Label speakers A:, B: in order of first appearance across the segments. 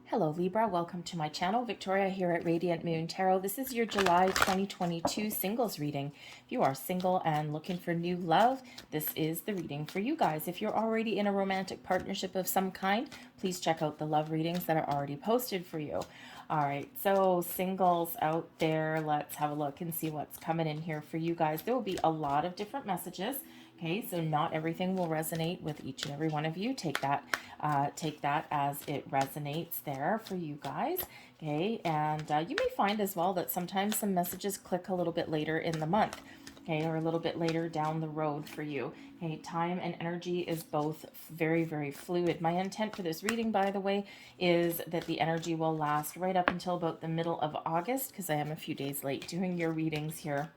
A: Hello Libra, welcome to my channel. Victoria here at Radiant Moon Tarot. This is your July 2022 singles reading. If you are single and looking for new love, this is the reading for you guys. If you're already in a romantic partnership of some kind, please check out the love readings that are already posted for you. All right, so singles out there, let's have a look and see what's coming in here for you guys. There will be a lot of different messages. Okay, so not everything will resonate with each and every one of you. Take that as it resonates there for you guys. Okay, and you may find as well that sometimes some messages click a little bit later in the month. Okay, or a little bit later down the road for you. Okay, time and energy is both very, very fluid. My intent for this reading, by the way, is that the energy will last right up until about the middle of August, because I am a few days late doing your readings here.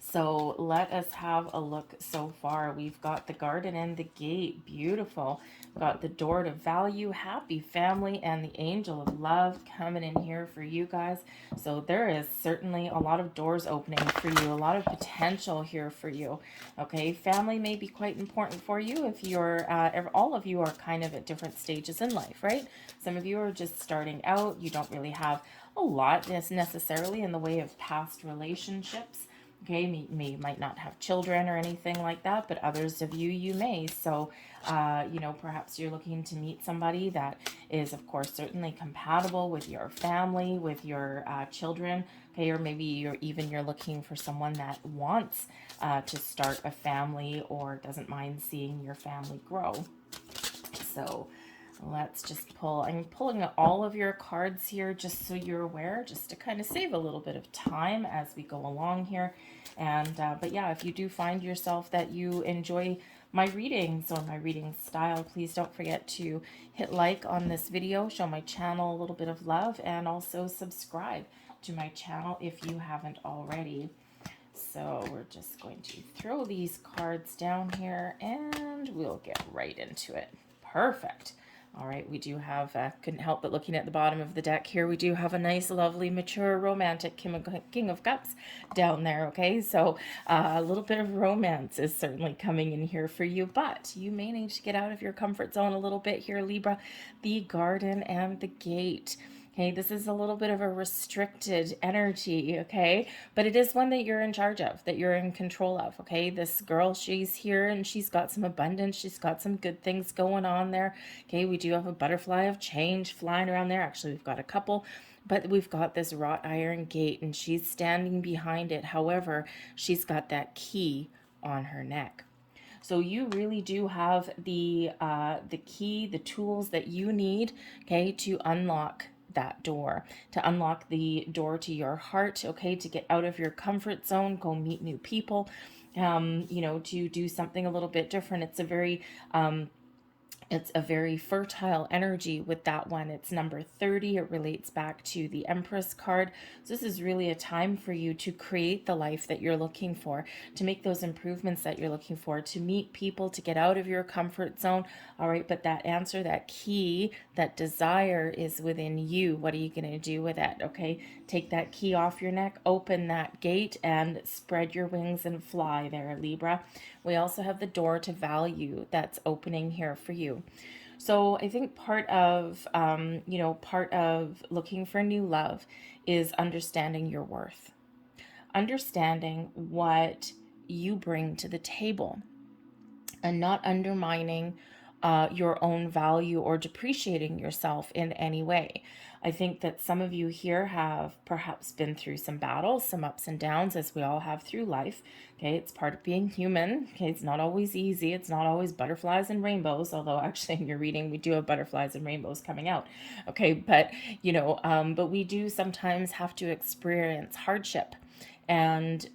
A: So let us have a look so far. We've got the garden and the gate. Beautiful. We've got the door to value, happy family, and the angel of love coming in here for you guys. So there is certainly a lot of doors opening for you, a lot of potential here for you. Okay, family may be quite important for you if you're, all of you are kind of at different stages in life, right? Some of you are just starting out. You don't really have a lot necessarily in the way of past relationships. Okay, you might not have children or anything like that, but others of you may. So, you know, perhaps you're looking to meet somebody that is, of course, certainly compatible with your family, with your children. Okay, or maybe you're looking for someone that wants to start a family or doesn't mind seeing your family grow. So let's just pull. I'm pulling all of your cards here just so you're aware, just to kind of save a little bit of time as we go along here. And but yeah, if you do find yourself that you enjoy my readings or my reading style, please don't forget to hit like on this video, show my channel a little bit of love, and also subscribe to my channel if you haven't already. So we're just going to throw these cards down here and we'll get right into it. Perfect. All right, we do have, couldn't help but looking at the bottom of the deck here, we do have a nice, lovely, mature, romantic King of Cups down there, okay? So a little bit of romance is certainly coming in here for you, but you may need to get out of your comfort zone a little bit here, Libra. The garden and the gate. Okay, this is a little bit of a restricted energy, okay? But it is one that you're in charge of, that you're in control of, okay? This girl, she's here and she's got some abundance. She's got some good things going on there. Okay, we do have a butterfly of change flying around there. Actually, we've got a couple. But we've got this wrought iron gate and she's standing behind it. However, she's got that key on her neck. So you really do have the key, the tools that you need, okay, to unlock that door, to unlock the door to your heart, okay, to get out of your comfort zone, go meet new people, you know, to do something a little bit different. It's a very fertile energy with that one. It's number 30. It relates back to the Empress card. So this is really a time for you to create the life that you're looking for, to make those improvements that you're looking for, to meet people, to get out of your comfort zone. All right, but that answer, that key, that desire is within you. What are you going to do with it? Okay, take that key off your neck, open that gate, and spread your wings and fly there, Libra. We also have the door to value that's opening here for you. So I think part of, you know, part of looking for new love is understanding your worth, understanding what you bring to the table, and not undermining your own value or depreciating yourself in any way. I think that some of you here have perhaps been through some battles, some ups and downs, as we all have through life. Okay, it's part of being human. Okay, it's not always easy. It's not always butterflies and rainbows, although actually in your reading we do have butterflies and rainbows coming out. Okay, but you know, but we do sometimes have to experience hardship and,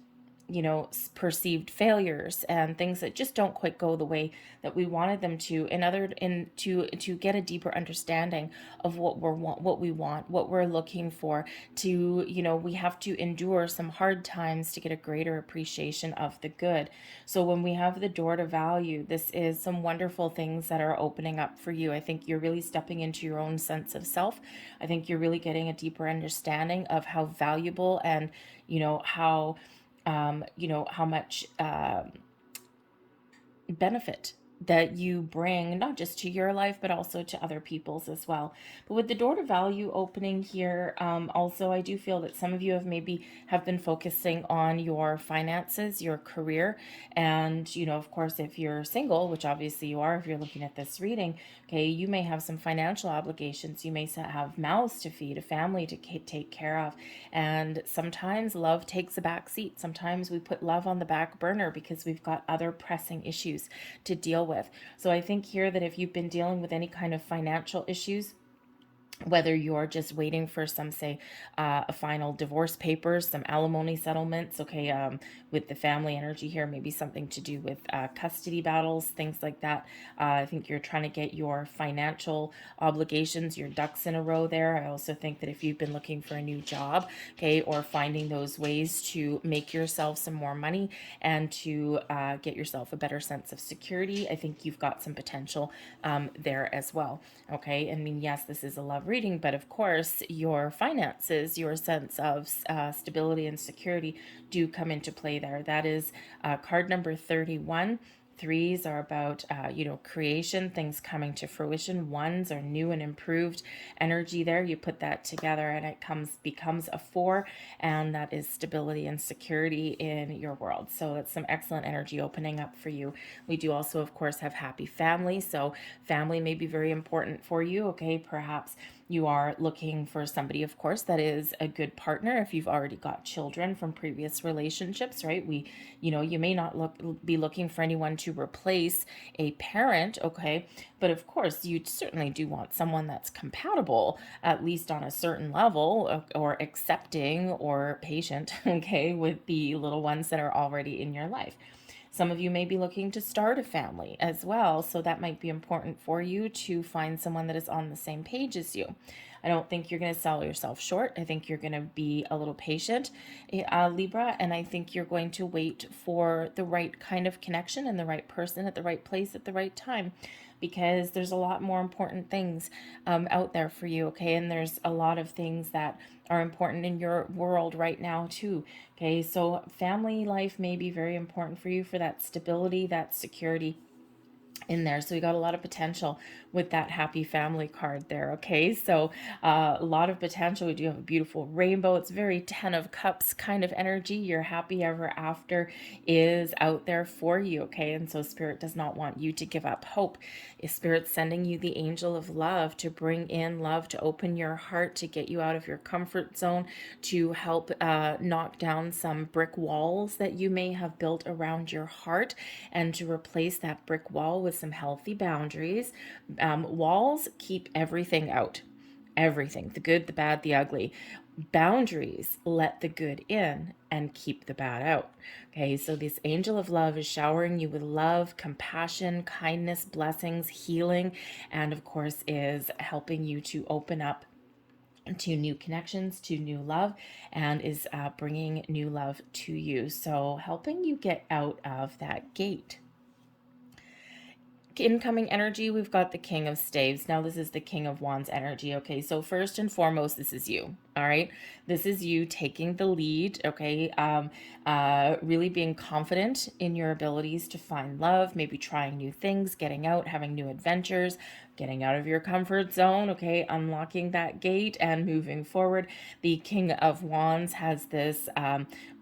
A: you know, perceived failures and things that just don't quite go the way that we wanted them to, to get a deeper understanding of what we want, what we're looking for. To, you know, we have to endure some hard times to get a greater appreciation of the good. So when we have the door to value, this is some wonderful things that are opening up for you. I think you're really stepping into your own sense of self. I think you're really getting a deeper understanding of how valuable and, you know, how much benefit that you bring, not just to your life, but also to other people's as well. But with the door to value opening here, also, I do feel that some of you have been focusing on your finances, your career. And, of course, if you're single, which obviously you are, if you're looking at this reading, okay, you may have some financial obligations. You may have mouths to feed, a family to take care of. And sometimes love takes a back seat. Sometimes we put love on the back burner because we've got other pressing issues to deal with. So I think here that if you've been dealing with any kind of financial issues, whether you're just waiting for some, say, a final divorce papers, some alimony settlements, okay, with the family energy here, maybe something to do with custody battles, things like that. I think you're trying to get your financial obligations, your ducks in a row there. I also think that if you've been looking for a new job, okay, or finding those ways to make yourself some more money and to get yourself a better sense of security, I think you've got some potential there as well. Okay, I mean, yes, this is a love reading, but of course, your finances, your sense of stability and security do come into play there. That is card number 31. Threes are about, creation, things coming to fruition. Ones are new and improved energy there. You put that together and it becomes a 4, and that is stability and security in your world. So that's some excellent energy opening up for you. We do also, of course, have happy family. So family may be very important for you. Okay, perhaps you are looking for somebody, of course, that is a good partner. If you've already got children from previous relationships, right? You may not be looking for anyone to replace a parent, okay? But of course, you certainly do want someone that's compatible, at least on a certain level, or accepting or patient, okay, with the little ones that are already in your life. Some of you may be looking to start a family as well, so that might be important for you to find someone that is on the same page as you. I don't think you're going to sell yourself short. I think you're going to be a little patient, Libra, and I think you're going to wait for the right kind of connection and the right person at the right place at the right time, because there's a lot more important things out there for you, okay? And there's a lot of things that are important in your world right now too, okay? So family life may be very important for you, for that stability, that security in there. So we got a lot of potential with that happy family card there. Okay, so a lot of potential. We do have a beautiful rainbow. It's very 10 of cups kind of energy. Your happy ever after is out there for you. Okay, and so spirit does not want you to give up hope. Spirit's sending you the angel of love to bring in love, to open your heart, to get you out of your comfort zone, to help knock down some brick walls that you may have built around your heart, and to replace that brick wall with some healthy boundaries. Walls keep everything out. Everything, the good, the bad, the ugly. Boundaries let the good in and keep the bad out. Okay, so this angel of love is showering you with love, compassion, kindness, blessings, healing, and of course is helping you to open up to new connections, to new love, and is bringing new love to you. So helping you get out of that gate. Incoming energy, we've got the King of Staves. Now this is the King of Wands energy. Okay, so first and foremost, this is you. All right, this is you taking the lead. Okay, really being confident in your abilities to find love, maybe trying new things, getting out, having new adventures, getting out of your comfort zone. Okay, unlocking that gate and moving forward. The King of Wands has this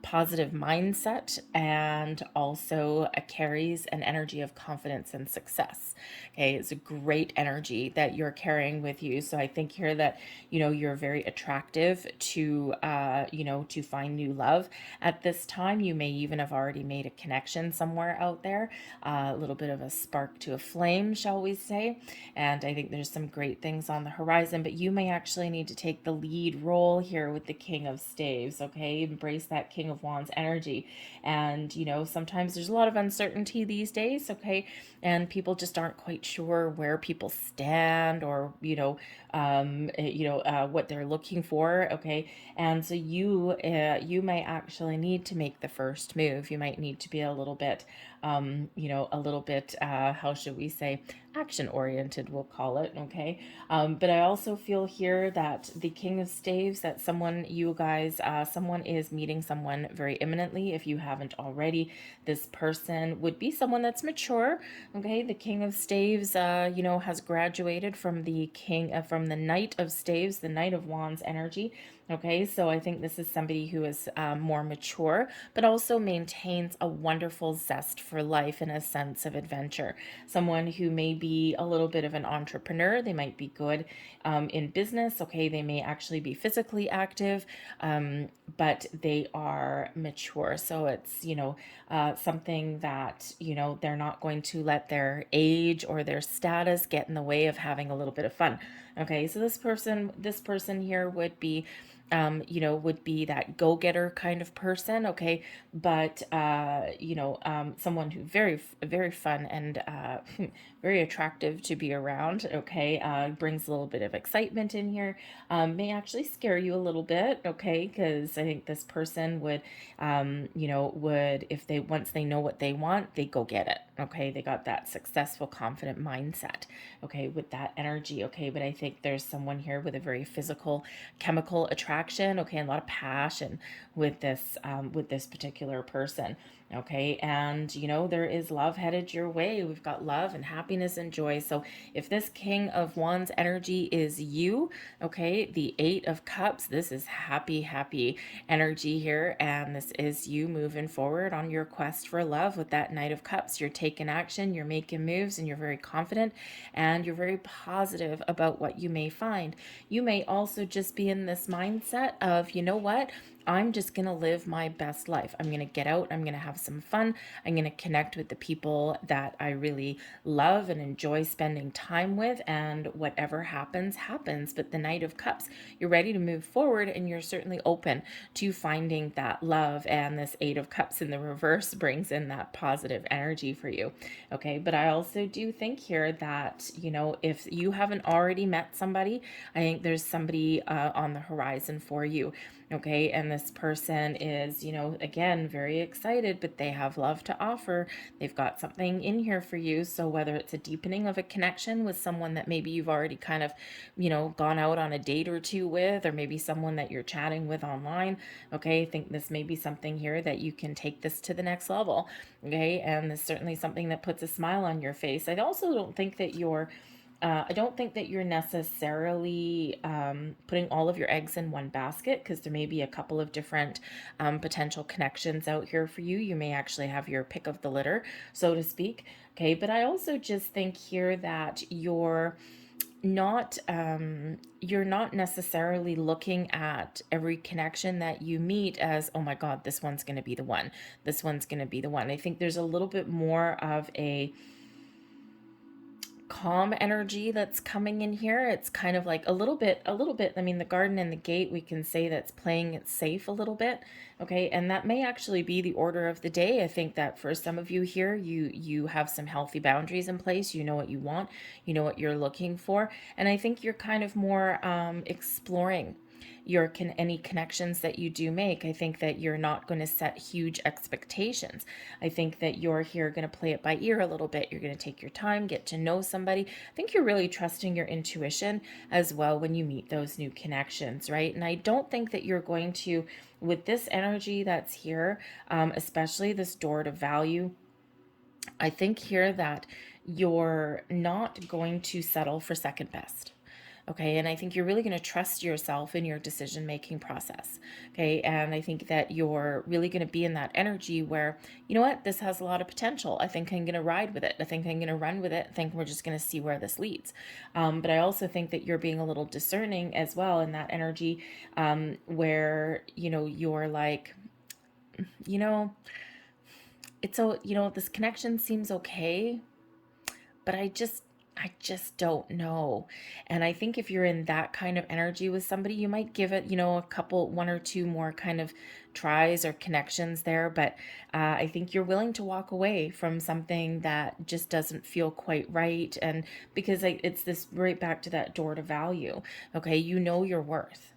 A: positive mindset, and also carries an energy of confidence and success. Okay, it's a great energy that you're carrying with you. So I think here that you're very attractive to to find new love at this time. You may even have already made a connection somewhere out there, a little bit of a spark to a flame, shall we say. And I think there's some great things on the horizon, but you may actually need to take the lead role here with the King of Staves. Okay, embrace that King of Wands energy. And sometimes there's a lot of uncertainty these days, okay, and people just aren't quite sure where people stand, or what they're looking for, okay. And so you may actually need to make the first move. You might need to be a little bit a little bit, how should we say, action oriented, we'll call it. Okay. But I also feel here that the King of Staves, that someone is meeting someone very imminently. If you haven't already, this person would be someone that's mature. Okay. The King of Staves, has graduated from from the Knight of Staves, the Knight of Wands energy. Okay, so I think this is somebody who is more mature, but also maintains a wonderful zest for life and a sense of adventure. Someone who may be a little bit of an entrepreneur, they might be good in business. Okay, they may actually be physically active, but they are mature. So it's, something that, they're not going to let their age or their status get in the way of having a little bit of fun. Okay, so this person here would be that go-getter kind of person. Okay, but someone who very fun and very attractive to be around. Okay, brings a little bit of excitement in here. May actually scare you a little bit. Okay, because I think this person would if they once they know what they want, they go get it. Okay, they got that successful, confident mindset. Okay, with that energy. Okay, but I think there's someone here with a very physical, chemical attraction. Okay, and a lot of passion with this particular person. Okay, and there is love headed your way. We've got love and happiness and joy. So if this King of Wands energy is you, okay, the Eight of Cups, this is happy energy here, and this is you moving forward on your quest for love with that Knight of Cups. You're taking action, you're making moves, and you're very confident, and you're very positive about what you may find. You may also just be in this mindset of, you know what? I'm just going to live my best life. I'm going to get out. I'm going to have some fun. I'm going to connect with the people that I really love and enjoy spending time with. And whatever happens, happens. But the Knight of Cups, you're ready to move forward, and you're certainly open to finding that love. And this Eight of Cups in the reverse brings in that positive energy for you. Okay. But I also do think here that, if you haven't already met somebody, I think there's somebody on the horizon for you. Okay, and this person is, again, very excited, but they have love to offer. They've got something in here for you. So whether it's a deepening of a connection with someone that maybe you've already kind of, gone out on a date or two with, or maybe someone that you're chatting with online. Okay, I think this may be something here that you can take this to the next level. Okay, and this is certainly something that puts a smile on your face. I also don't think that you're necessarily putting all of your eggs in one basket, because there may be a couple of different potential connections out here for you. You may actually have your pick of the litter, so to speak. Okay, but I also just think here that not you're not necessarily looking at every connection that you meet as, oh my god, this one's going to be the one, this one's going to be the one. I think there's a little bit more of a calm energy that's coming in here. It's kind of like a little bit. I mean, the garden and the gate, we can say that's playing it safe a little bit. Okay, and that may actually be the order of the day. I think that for some of you here, you have some healthy boundaries in place. You know what you want, you know what you're looking for, and I think you're kind of more exploring any connections that you do make. I think that you're not going to set huge expectations. I think that you're here going to play it by ear a little bit. You're going to take your time, get to know somebody. I think you're really trusting your intuition as well when you meet those new connections, right? And I don't think that you're going to, with this energy that's here, especially this door to value, I think here that you're not going to settle for second best. Okay, and I think you're really going to trust yourself in your decision making process. Okay, and I think that you're really going to be in that energy where, you know what, this has a lot of potential. I think I'm going to ride with it. I think I'm going to run with it. I think we're just going to see where this leads. But I also think that you're being a little discerning as well in that energy, where, you're like, you know, this connection seems okay, but I just don't know. And I think if you're in that kind of energy with somebody, you might give it, one or two more kind of tries or connections there. But I think you're willing to walk away from something that just doesn't feel quite right. And because it's this right back to that door to value. Okay, you know your worth.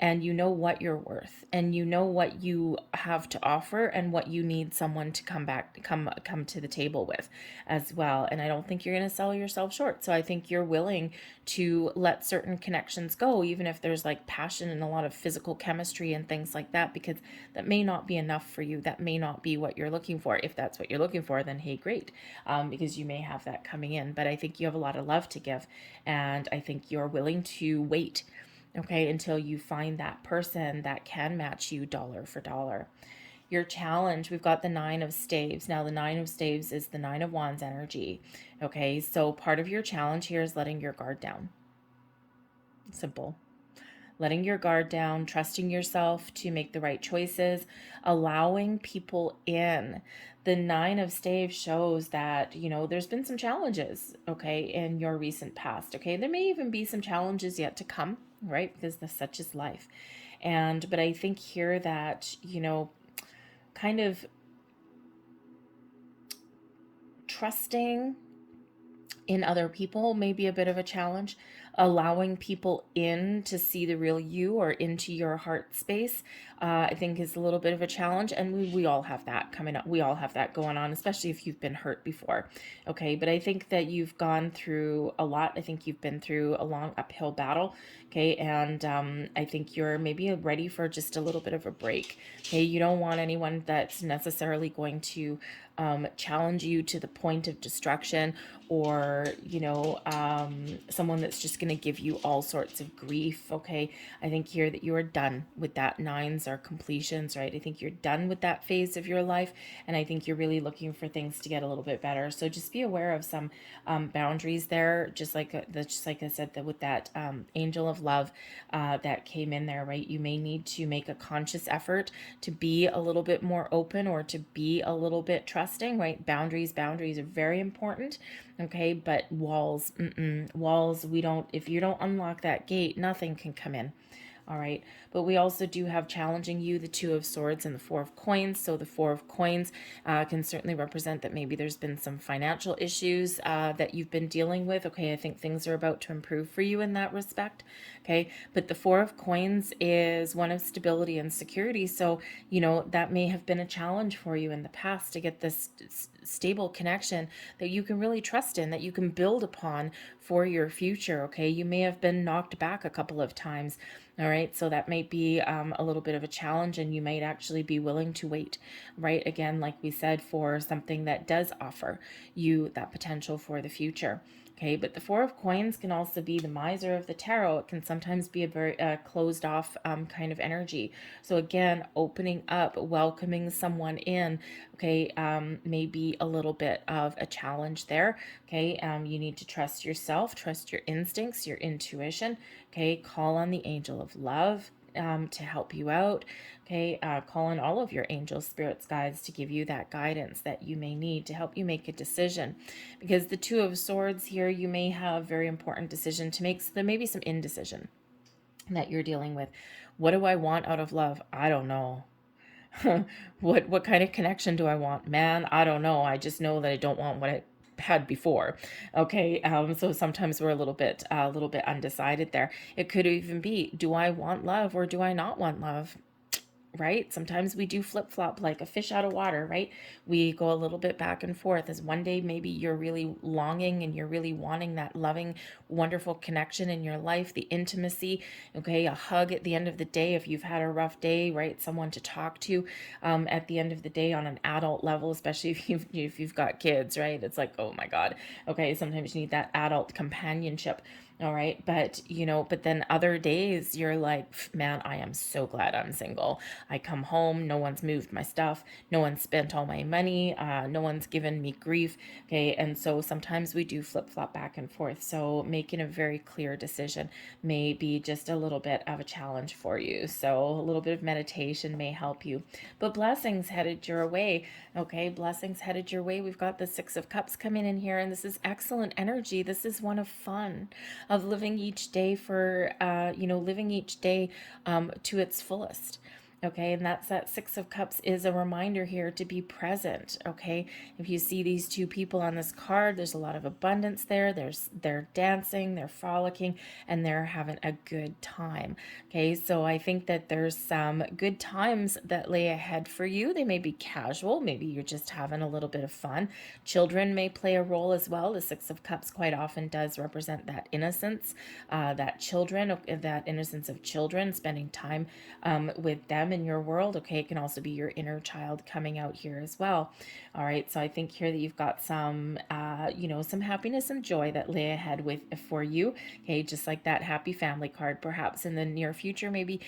A: and you know what you're worth, and you know what you have to offer, and what you need someone to come to the table with as well. And I don't think you're going to sell yourself short. So I think you're willing to let certain connections go, even if there's like passion and a lot of physical chemistry and things like that, because that may not be enough for you. That may not be what you're looking for. If that's what you're looking for, then hey, great, because you may have that coming in. But I think you have a lot of love to give, and I think you're willing to wait, okay, until you find that person that can match you dollar for dollar. Your challenge, we've got the Nine of Staves. Now, the Nine of Staves is the Nine of Wands energy. Okay, so part of your challenge here is letting your guard down. Simple. Letting your guard down, trusting yourself to make the right choices, allowing people in. The Nine of Staves shows that, there's been some challenges, okay, in your recent past, okay? There may even be some challenges yet to come, right? Because such is life. But I think here that, kind of trusting in other people may be a bit of a challenge. Allowing people in to see the real you or into your heart space, I think is a little bit of a challenge. And we all have that coming up. We all have that going on, especially if you've been hurt before. Okay. But I think that you've gone through a lot. I think you've been through a long uphill battle. Okay. And I think you're maybe ready for just a little bit of a break. Okay. You don't want anyone that's necessarily going to challenge you to the point of destruction, or someone that's just going to give you all sorts of grief. Okay, I think here that you are done with that. Nines are completions, right? I think you're done with that phase of your life, and I think you're really looking for things to get a little bit better. So just be aware of some boundaries there, just like I said, that with that angel of love that came in there, right? You may need to make a conscious effort to be a little bit more open, or to be a little bit trusting, right? Boundaries are very important. Okay, but walls, walls, if you don't unlock that gate, nothing can come in. All right, but we also do have challenging you, the Two of Swords and the Four of Coins. So the Four of Coins can certainly represent that maybe there's been some financial issues that you've been dealing with. Okay, I think things are about to improve for you in that respect. Okay, but the Four of Coins is one of stability and security. So, that may have been a challenge for you in the past to get this stable connection that you can really trust in, that you can build upon for your future. Okay, you may have been knocked back a couple of times. All right, so that might be a little bit of a challenge, and you might actually be willing to wait, right? Again, like we said, for something that does offer you that potential for the future. Okay, but the Four of Coins can also be the Miser of the Tarot. It can sometimes be a very closed off kind of energy. So again, opening up, welcoming someone in, okay, may be a little bit of a challenge there. Okay, you need to trust yourself, trust your instincts, your intuition. Okay, call on the angel of love to help you out. Okay, call on all of your angels, spirits, guides to give you that guidance that you may need to help you make a decision. Because the Two of Swords here, you may have a very important decision to make. So there may be some indecision that you're dealing with. What do I want out of love? I don't know. What kind of connection do I want? Man, I don't know. I just know that I don't want what I had before. Okay, so sometimes we're a little bit undecided there. It could even be, do I want love or do I not want love? Right? Sometimes we do flip-flop like a fish out of water, right? We go a little bit back and forth, as one day maybe you're really longing and you're really wanting that loving, wonderful connection in your life, the intimacy, okay, a hug at the end of the day if you've had a rough day, right? Someone to talk to at the end of the day on an adult level, especially if you've got kids, right? It's like, oh my God. Okay, sometimes you need that adult companionship. All right. But then other days you're like, man, I am so glad I'm single. I come home, no one's moved my stuff, no one's spent all my money, no one's given me grief. Okay. And so sometimes we do flip flop back and forth. So making a very clear decision may be just a little bit of a challenge for you. So a little bit of meditation may help you. But blessings headed your way. Okay. Blessings headed your way. We've got the Six of Cups coming in here, and this is excellent energy. This is one of fun, of living each day to its fullest. Okay, and that's that Six of Cups is a reminder here to be present. Okay, if you see these two people on this card, there's a lot of abundance there. They're dancing, they're frolicking, and they're having a good time. Okay, so I think that there's some good times that lay ahead for you. They may be casual, maybe you're just having a little bit of fun. Children may play a role as well. The Six of Cups quite often does represent that innocence, that innocence of children, spending time with them in your world. Okay, it can also be your inner child coming out here as well. All right, so I think here that you've got some, some happiness and joy that lay ahead for you. Okay, just like that happy family card, perhaps in the near future, maybe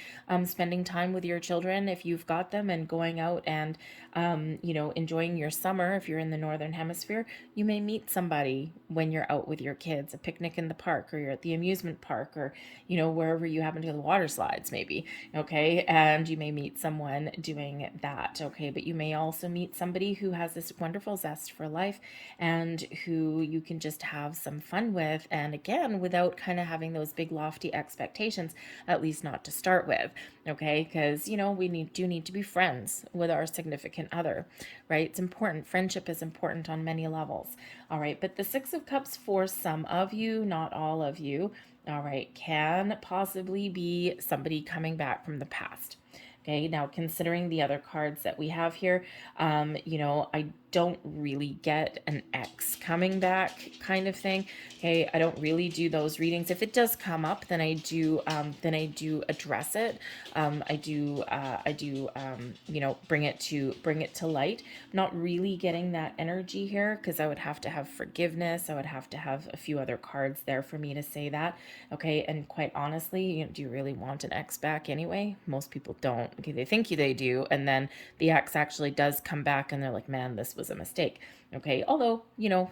A: spending time with your children if you've got them, and going out and enjoying your summer. If you're in the northern hemisphere, you may meet somebody when you're out with your kids, a picnic in the park, or you're at the amusement park, or wherever you happen to go, the water slides maybe. Okay, and you may meet someone doing that. Okay, but you may also meet somebody who has this wonderful zest for life and who you can just have some fun with, and again, without kind of having those big lofty expectations, at least not to start with. Okay, because we do need to be friends with our significant other, right? It's important. Friendship is important on many levels. All right, but the Six of Cups for some of you, not all of you, all right, can possibly be somebody coming back from the past. Okay, now considering the other cards that we have here, I don't really get an ex coming back kind of thing. Okay, I don't really do those readings. If it does come up, then I do address it. I do bring it to light. I'm not really getting that energy here because I would have to have forgiveness. I would have to have a few other cards there for me to say that. Okay, and quite honestly, do you really want an ex back anyway? Most people don't. Okay, they think they do, and then the ex actually does come back and they're like, man, this was a mistake. Okay, although,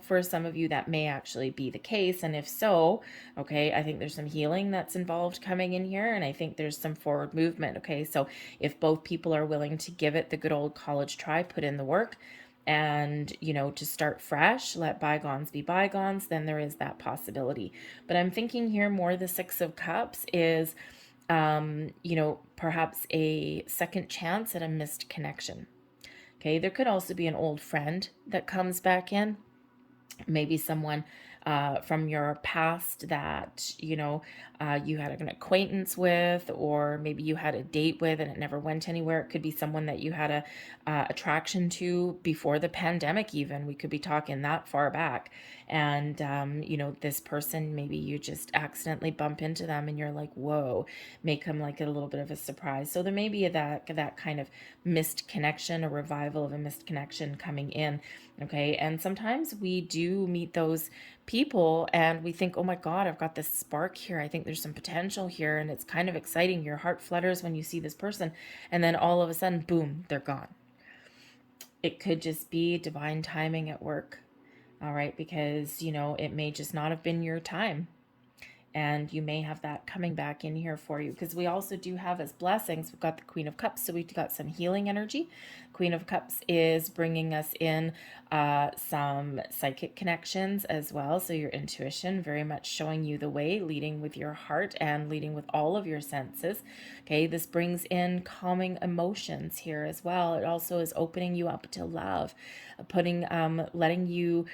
A: for some of you that may actually be the case, and if so, okay, I think there's some healing that's involved coming in here, and I think there's some forward movement. Okay, so if both people are willing to give it the good old college try, put in the work, and to start fresh, let bygones be bygones, then there is that possibility. But I'm thinking here more the Six of Cups is perhaps a second chance at a missed connection. Okay, there could also be an old friend that comes back in, maybe someone from your past that you had an acquaintance with, or maybe you had a date with and it never went anywhere. It could be someone that you had a attraction to before the pandemic. Even we could be talking that far back, and this person, maybe you just accidentally bump into them and you're like, whoa, may come like a little bit of a surprise. So there may be that kind of missed connection, a revival of a missed connection coming in. Okay, and sometimes we do meet those people and we think, oh my God, I've got this spark here. I think there's some potential here, and it's kind of exciting. Your heart flutters when you see this person, and then all of a sudden, boom, they're gone. It could just be divine timing at work. All right, because it may just not have been your time, and you may have that coming back in here for you, because we also do have as blessings, we've got the Queen of Cups, so we've got some healing energy. Queen of Cups is bringing us in some psychic connections as well, so your intuition very much showing you the way, leading with your heart and leading with all of your senses. Okay, this brings in calming emotions here as well. It also is opening you up to love, letting you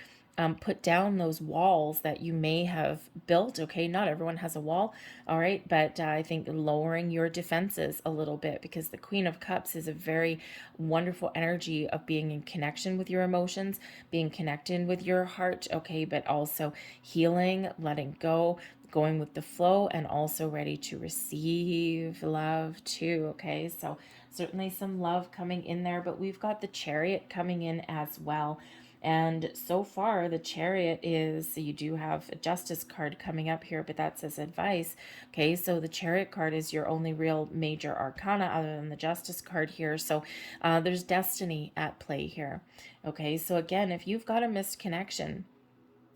A: put down those walls that you may have built. Okay, not everyone has a wall, all right, but I think lowering your defenses a little bit, because the Queen of Cups is a very wonderful energy of being in connection with your emotions, being connected with your heart, okay, but also healing, letting go, going with the flow, and also ready to receive love too. Okay, so certainly some love coming in there, but we've got the Chariot coming in as well. And so far, the Chariot is, so you do have a Justice card coming up here, but that says advice. Okay, so the Chariot card is your only real major arcana other than the Justice card here. So there's destiny at play here. Okay, so again, if you've got a missed connection,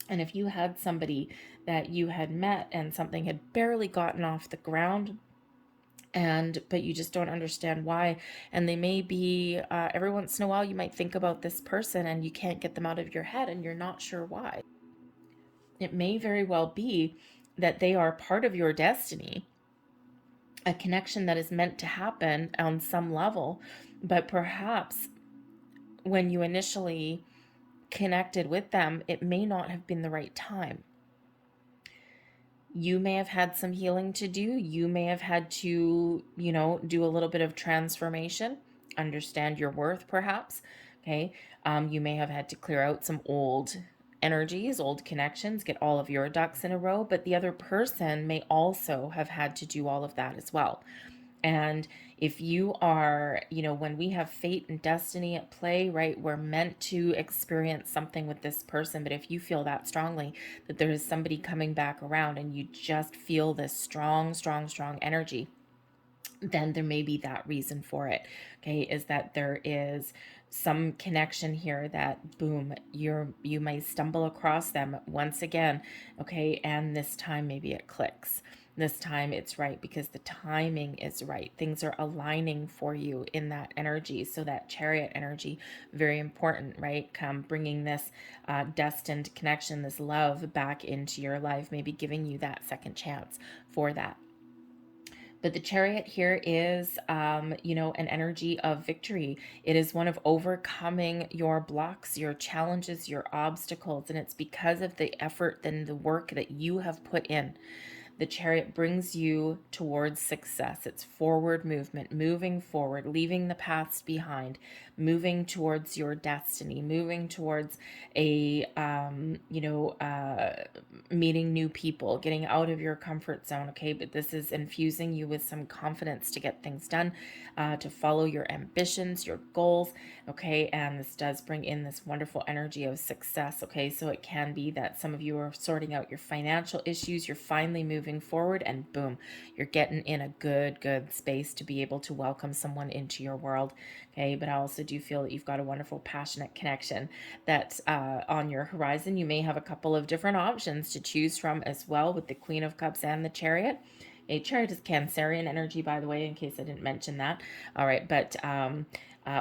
A: and if you had somebody that you had met and something had barely gotten off the ground, but you just don't understand why, and they may be every once in a while you might think about this person and you can't get them out of your head and you're not sure why. It may very well be that they are part of your destiny, a connection that is meant to happen on some level, but perhaps when you initially connected with them, it may not have been the right time. You may have had some healing to do. You may have had to, do a little bit of transformation, understand your worth, perhaps. Okay. You may have had to clear out some old energies, old connections, get all of your ducks in a row, but the other person may also have had to do all of that as well. And if you are, when we have fate and destiny at play, right, we're meant to experience something with this person. But if you feel that strongly that there is somebody coming back around and you just feel this strong, strong, strong energy, then there may be that reason for it. Okay, is that there is some connection here that boom, you might stumble across them once again. Okay, and this time maybe it clicks. This time it's right because the timing is right. Things are aligning for you in that energy. So that chariot energy, very important, right? Come bringing this destined connection, this love back into your life, maybe giving you that second chance for that. But the chariot here is, an energy of victory. It is one of overcoming your blocks, your challenges, your obstacles. And it's because of the effort and the work that you have put in. The chariot brings you towards success. It's forward movement, moving forward, leaving the past behind, moving towards your destiny, moving towards a, meeting new people, getting out of your comfort zone. Okay, but this is infusing you with some confidence to get things done, to follow your ambitions, your goals. Okay, and this does bring in this wonderful energy of success. Okay, so it can be that some of you are sorting out your financial issues, you're finally moving forward, and boom, you're getting in a good space to be able to welcome someone into your world. Okay, but I also do feel that you've got a wonderful, passionate connection that's on your horizon. You may have a couple of different options to choose from as well with the Queen of Cups and the Chariot. A chariot is Cancerian energy, by the way, in case I didn't mention that. All right, but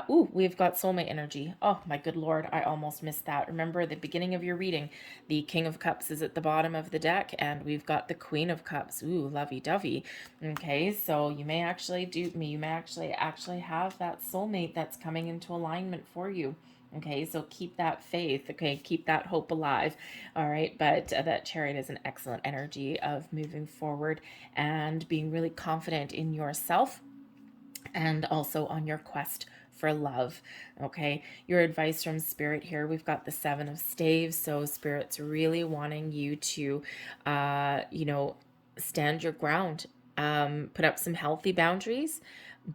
A: we've got soulmate energy. Oh, my good Lord, I almost missed that. Remember, at the beginning of your reading, the King of Cups is at the bottom of the deck, and we've got the Queen of Cups. Ooh, lovey-dovey. Okay, so you may actually actually have that soulmate that's coming into alignment for you. Okay, so keep that faith. Okay, keep that hope alive. All right, but that chariot is an excellent energy of moving forward and being really confident in yourself and also on your quest for love. Okay, your advice from Spirit here, we've got the Seven of Staves. So Spirit's really wanting you to, stand your ground, put up some healthy boundaries,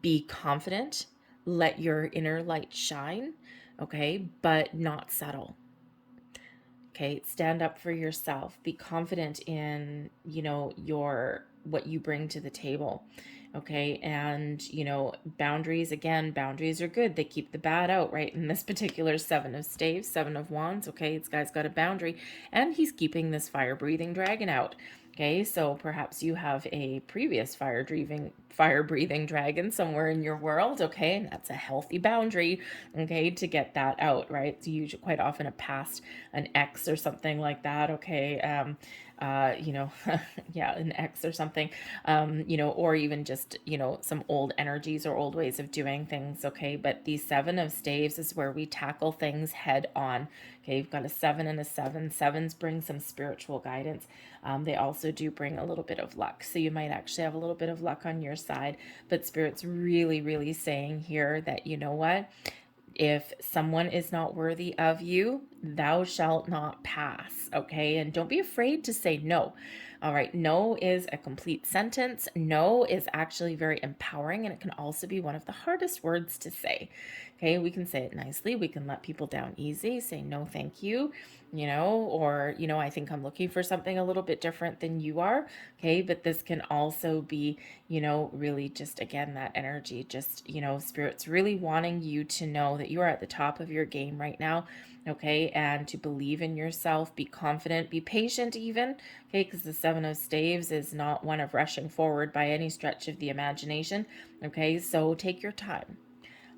A: be confident, let your inner light shine. Okay, but not settle. Okay, stand up for yourself, be confident in, your what you bring to the table. Okay, and boundaries, again, boundaries are good, they keep the bad out, right? In this particular Seven of Staves, Seven of Wands, okay, this guy's got a boundary and he's keeping this fire breathing dragon out. Okay, so perhaps you have a previous fire breathing dragon somewhere in your world. Okay, and that's a healthy boundary. Okay, to get that out, right? It's usually quite often a past, an ex or something like that. Okay, yeah, an ex or something, or even just, some old energies or old ways of doing things. Okay, but the Seven of Staves is where we tackle things head on. Okay, you've got a seven and a seven. Sevens bring some spiritual guidance. They also do bring a little bit of luck. So you might actually have a little bit of luck on your side. But Spirit's really, really saying here that, you know what? If someone is not worthy of you, thou shalt not pass. Okay. And don't be afraid to say no. All right. No is a complete sentence. No is actually very empowering, and it can also be one of the hardest words to say. Okay. We can say it nicely. We can let people down easy, say no, thank you, or, I think I'm looking for something a little bit different than you are. Okay. But this can also be, really just, again, that energy, just, Spirit's really wanting you to know that you are at the top of your game right now. Okay, and to believe in yourself, be confident, be patient even. Okay, because the Seven of Staves is not one of rushing forward by any stretch of the imagination. Okay, so take your time.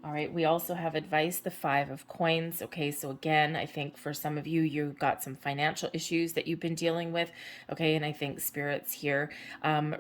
A: All right, we also have advice, the Five of Coins. Okay, so again, I think for some of you, you've got some financial issues that you've been dealing with. Okay, and I think Spirit's here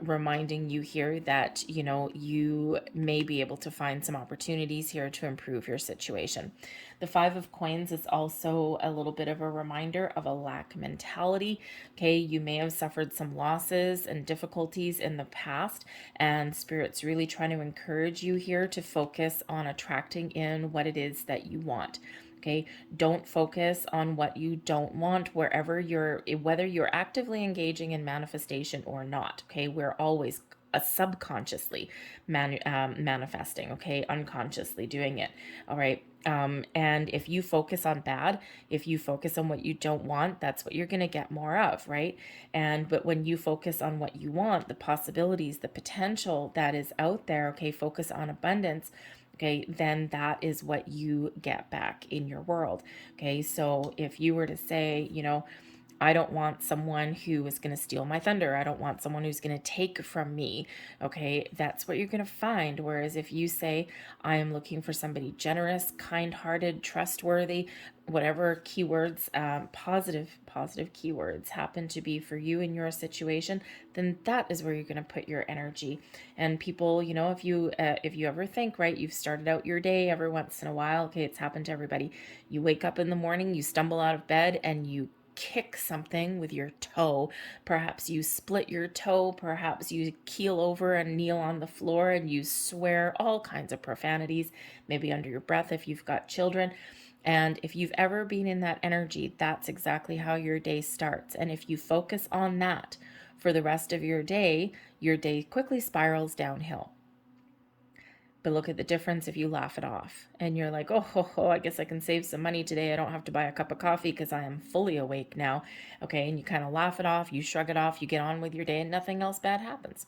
A: reminding you here that, you know, you may be able to find some opportunities here to improve your situation. The Five of Coins is also a little bit of a reminder of a lack mentality. Okay, you may have suffered some losses and difficulties in the past, and Spirit's really trying to encourage you here to focus on attracting in what it is that you want. Okay, don't focus on what you don't want whether you're actively engaging in manifestation or not. Okay, we're always subconsciously manifesting, okay, unconsciously doing it. All right. And if you focus on bad, if you focus on what you don't want, that's what you're going to get more of, right? But when you focus on what you want, the possibilities, the potential that is out there, okay, focus on abundance, okay, then that is what you get back in your world. Okay, so if you were to say, you know, I don't want someone who is going to steal my thunder. I don't want someone who's going to take from me. Okay, that's what you're going to find. Whereas if you say, I am looking for somebody generous, kind hearted, trustworthy, whatever keywords, positive keywords happen to be for you in your situation, then that is where you're going to put your energy. And people, you know, if you ever think, right, you've started out your day every once in a while. Okay, it's happened to everybody. You wake up in the morning, you stumble out of bed, and you kick something with your toe. Perhaps you split your toe. Perhaps you keel over and kneel on the floor and you swear all kinds of profanities, maybe under your breath if you've got children. And if you've ever been in that energy, that's exactly how your day starts. And if you focus on that for the rest of your day quickly spirals downhill. But look at the difference if you laugh it off and you're like, I guess I can save some money today. I don't have to buy a cup of coffee because I am fully awake now. Okay, and you kind of laugh it off, you shrug it off, you get on with your day, and nothing else bad happens.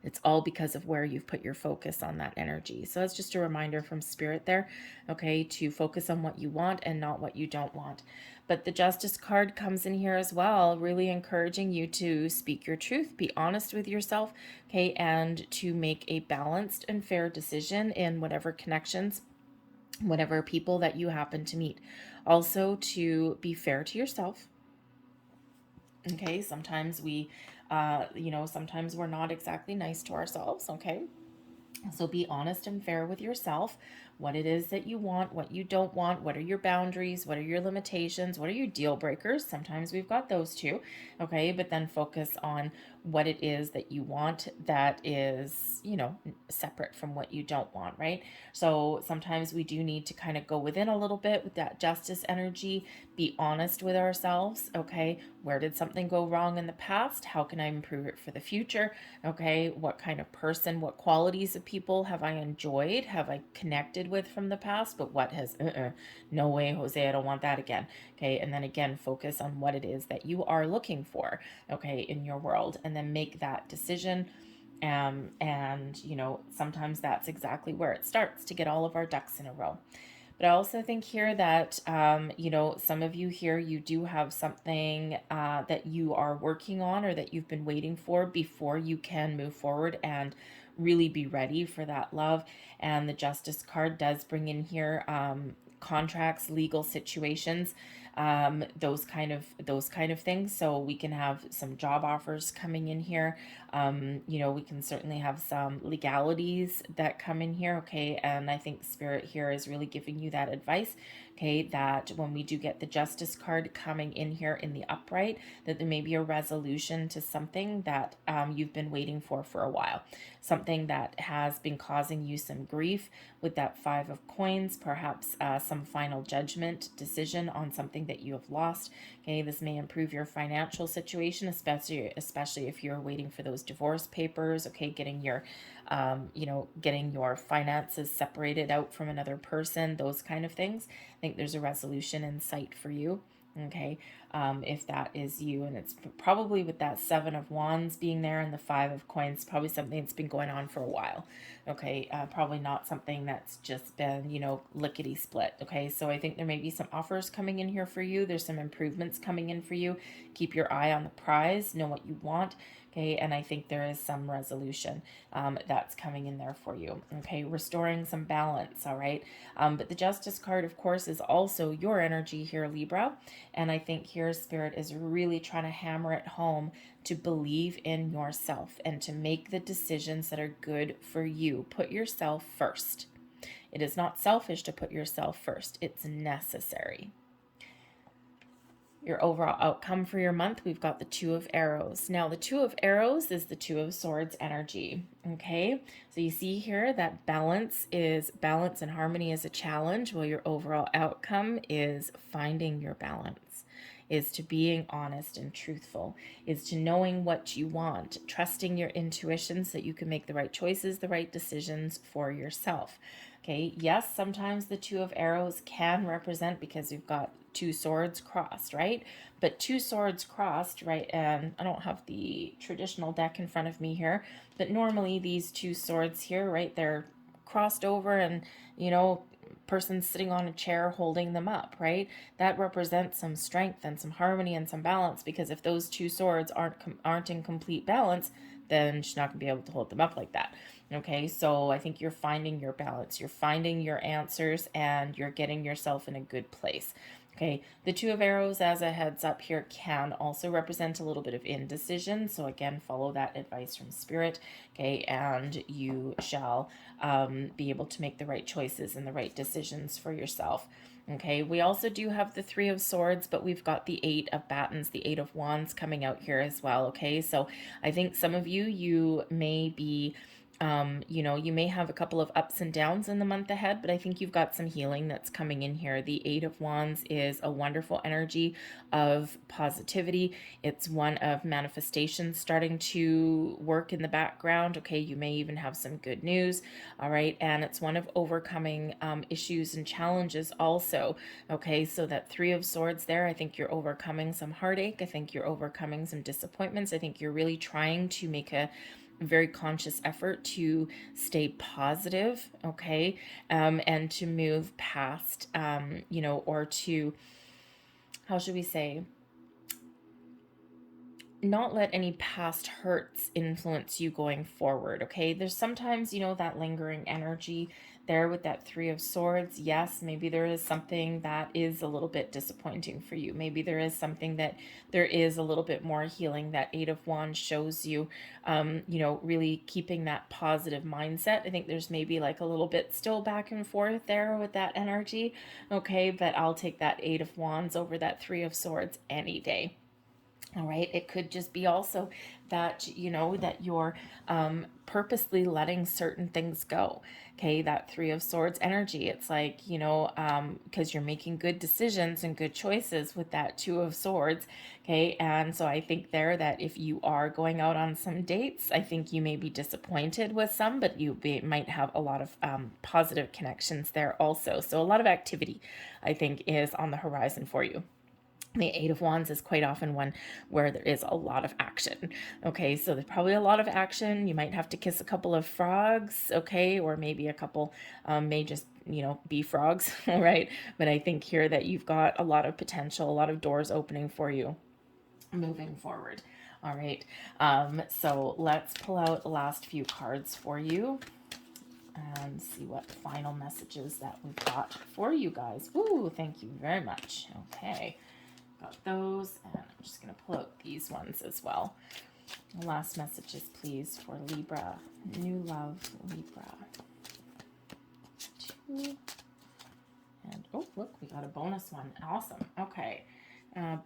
A: It's all because of where you've put your focus on that energy. So it's just a reminder from Spirit there, okay, to focus on what you want and not what you don't want. But the Justice card comes in here as well, really encouraging you to speak your truth, be honest with yourself, okay, and to make a balanced and fair decision in whatever connections, whatever people that you happen to meet. Also, to be fair to yourself. Okay, sometimes sometimes we're not exactly nice to ourselves, okay? So be honest and fair with yourself, what it is that you want, what you don't want, what are your boundaries, what are your limitations, what are your deal breakers. Sometimes we've got those too, okay? But then focus on what it is that you want that is, you know, separate from what you don't want, right? So sometimes we do need to kind of go within a little bit with that justice energy, be honest with ourselves, okay? Where did something go wrong in the past? How can I improve it for the future? Okay, what kind of person, what qualities of people have I enjoyed, have I connected with from the past, but what has, no way, Jose, I don't want that again. Okay, and then again, focus on what it is that you are looking for, okay, in your world, and then make that decision. And, you know, sometimes that's exactly where it starts to get all of our ducks in a row. But I also think here that, you know, some of you here, you do have something that you are working on or that you've been waiting for before you can move forward and really be ready for that love. And the Justice card does bring in here contracts, legal situations, those kind of things. So we can have some job offers coming in here. You know, we can certainly have some legalities that come in here, okay? And I think Spirit here is really giving you that advice, okay, that when we do get the Justice card coming in here in the upright, that there may be a resolution to something that you've been waiting for a while, something that has been causing you some grief with that Five of Coins, perhaps some final judgment decision on something that you have lost. Okay, this may improve your financial situation, especially if you're waiting for those divorce papers. Okay, getting your getting your finances separated out from another person, those kind of things. I think there's a resolution in sight for you. Okay, if that is you, and it's probably with that Seven of Wands being there and the Five of Coins, probably something that's been going on for a while. Okay, probably not something that's just been, lickety split. Okay, so I think there may be some offers coming in here for you. There's some improvements coming in for you. Keep your eye on the prize, know what you want. Okay, and I think there is some resolution that's coming in there for you. Okay, restoring some balance. All right, but the Justice card, of course, is also your energy here, Libra. And I think here Spirit is really trying to hammer it home to believe in yourself and to make the decisions that are good for you. Put yourself first. It is not selfish to put yourself first. It's necessary. Your overall outcome for your month, we've got the Two of Arrows. Now, the Two of Arrows is the Two of Swords energy. Okay, so you see here that balance and harmony is a challenge, while your overall outcome is finding your balance, is to being honest and truthful, is to knowing what you want, trusting your intuition so that you can make the right choices, the right decisions for yourself. Okay, yes, sometimes the Two of Arrows can represent, because we've got two swords crossed, right? But two swords crossed, right? And I don't have the traditional deck in front of me here, but normally these two swords here, right, they're crossed over, and person's sitting on a chair holding them up, right? That represents some strength and some harmony and some balance, because if those two swords aren't in complete balance, then she's not going to be able to hold them up like that. Okay, so I think you're finding your balance, you're finding your answers, and you're getting yourself in a good place. Okay, the Two of Arrows, as a heads up here, can also represent a little bit of indecision. So again, follow that advice from Spirit. Okay, and you shall be able to make the right choices and the right decisions for yourself. Okay, we also do have the Three of Swords, but we've got the Eight of Batons, the Eight of Wands coming out here as well. Okay, so I think some of you may be you may have a couple of ups and downs in the month ahead, but I think you've got some healing that's coming in here. The Eight of Wands is a wonderful energy of positivity. It's one of manifestation starting to work in the background. Okay, you may even have some good news. All right, and it's one of overcoming issues and challenges also. Okay, so that Three of Swords there, I think you're overcoming some heartache. I think you're overcoming some disappointments. I think you're really trying to make a very conscious effort to stay positive, okay, and to move past, or to, how should we say, not let any past hurts influence you going forward, okay? There's sometimes, that lingering energy there with that Three of Swords. Yes, maybe there is something that is a little bit disappointing for you. Maybe there is something that there is a little bit more healing. That Eight of Wands shows you, really keeping that positive mindset. I think there's maybe like a little bit still back and forth there with that energy, okay? But I'll take that Eight of Wands over that Three of Swords any day. All right, it could just be also that, that you're purposely letting certain things go. Okay, that Three of Swords energy. It's like, because you're making good decisions and good choices with that Two of Swords. Okay, and so I think there that if you are going out on some dates, I think you may be disappointed with some, but might have a lot of positive connections there also. So a lot of activity, I think, is on the horizon for you. The Eight of Wands is quite often one where there is a lot of action. Okay, so there's probably a lot of action. You might have to kiss a couple of frogs, okay, or maybe a couple may just, be frogs, right? But I think here that you've got a lot of potential, a lot of doors opening for you moving forward. All right, so let's pull out the last few cards for you and see what final messages that we've got for you guys. Woo, thank you very much. Okay. Got those, and I'm just going to pull out these ones as well. The last messages, please, for Libra. New love, Libra. 2. And, oh, look, we got a bonus one. Awesome. Okay.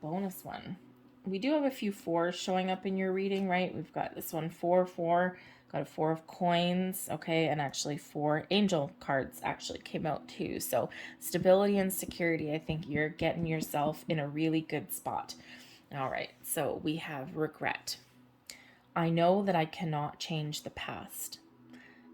A: Bonus one. We do have a few 4s showing up in your reading, right? We've got this one, 4, 4. Got a 4 of coins, okay, and actually 4 angel cards actually came out too. So stability and security, I think you're getting yourself in a really good spot. All right, so we have regret. I know that I cannot change the past.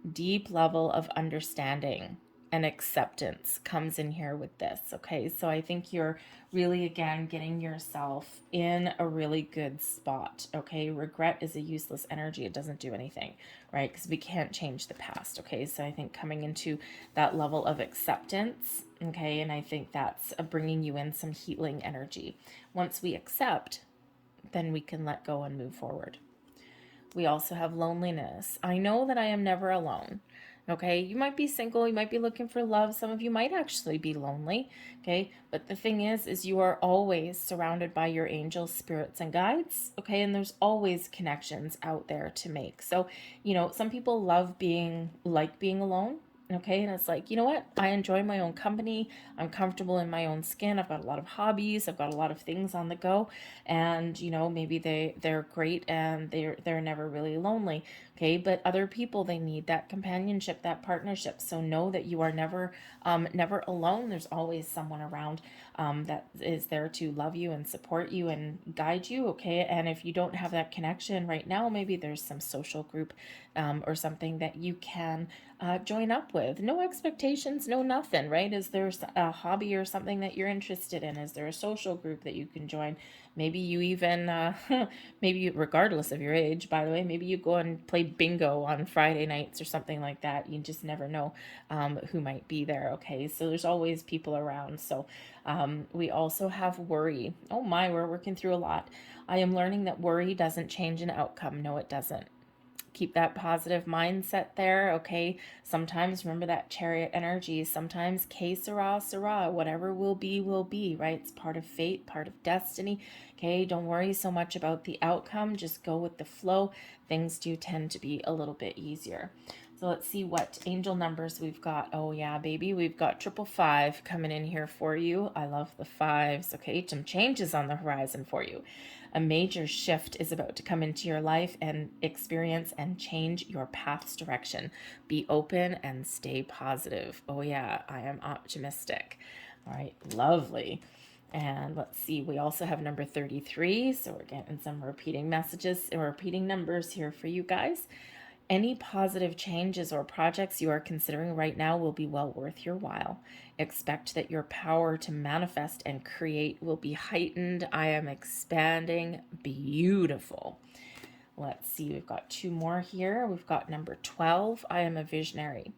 A: Deep level of understanding. and acceptance comes in here with this. Okay, so I think you're really, again, getting yourself in a really good spot. Okay, regret is a useless energy. It doesn't do anything, right? Because we can't change the past. Okay, so I think coming into that level of acceptance, okay, and I think that's bringing you in some healing energy. Once we accept, then we can let go and move forward. We also have loneliness. I know that I am never alone. Okay, you might be single, you might be looking for love, some of you might actually be lonely. Okay, but the thing is you are always surrounded by your angels, spirits, and guides. Okay, and there's always connections out there to make. So, some people love being alone. Okay, and it's like, you know what? I enjoy my own company. I'm comfortable in my own skin. I've got a lot of hobbies. I've got a lot of things on the go, and maybe they're great and they're never really lonely. Okay, but other people, they need that companionship, that partnership. So know that you are never alone. There's always someone around that is there to love you and support you and guide you. Okay, and if you don't have that connection right now, maybe there's some social group or something that you can join up with. No expectations, no nothing, right? Is there a hobby or something that you're interested in? Is there a social group that you can join? Maybe you even, maybe regardless of your age, by the way, maybe you go and play bingo on Friday nights or something like that. You just never know who might be there. Okay, so there's always people around. So we also have worry. Oh my, we're working through a lot. I am learning that worry doesn't change an outcome. No, it doesn't. Keep that positive mindset there. Okay, sometimes remember that chariot energy. Sometimes que sera, sera. Whatever will be, right? It's part of fate, part of destiny. Okay, don't worry so much about the outcome. Just go with the flow. Things do tend to be a little bit easier. So let's see what angel numbers we've got. Oh yeah, baby, we've got 555 coming in here for you. I love the fives. Okay, some changes on the horizon for you. A major shift is about to come into your life and experience and change your path's direction. Be open and stay positive. Oh yeah, I am optimistic. All right, lovely. And let's see, we also have number 33. So we're getting some repeating messages or repeating numbers here for you guys. Any positive changes or projects you are considering right now will be well worth your while. Expect that your power to manifest and create will be heightened. I am expanding. Beautiful. Let's see, we've got 2 more here. We've got number 12. I am a visionary.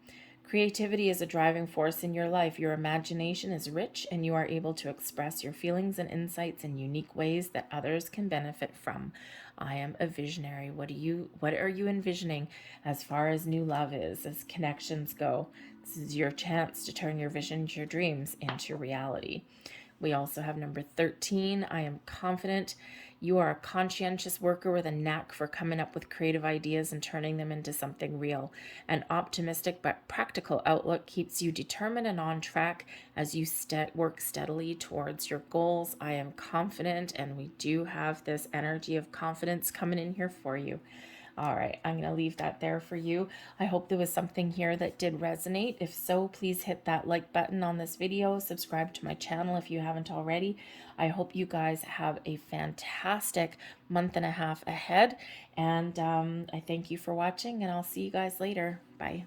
A: Creativity is a driving force in your life. Your imagination is rich and you are able to express your feelings and insights in unique ways that others can benefit from. I am a visionary. What are you envisioning as far as new love is, as connections go? This is your chance to turn your visions, your dreams into reality. We also have number 13. I am confident. You are a conscientious worker with a knack for coming up with creative ideas and turning them into something real. An optimistic but practical outlook keeps you determined and on track as you work steadily towards your goals. I am confident, and we do have this energy of confidence coming in here for you. All right, I'm going to leave that there for you. I hope there was something here that did resonate. If so, please hit that like button on this video. Subscribe to my channel if you haven't already. I hope you guys have a fantastic month and a half ahead. And I thank you for watching, and I'll see you guys later. Bye.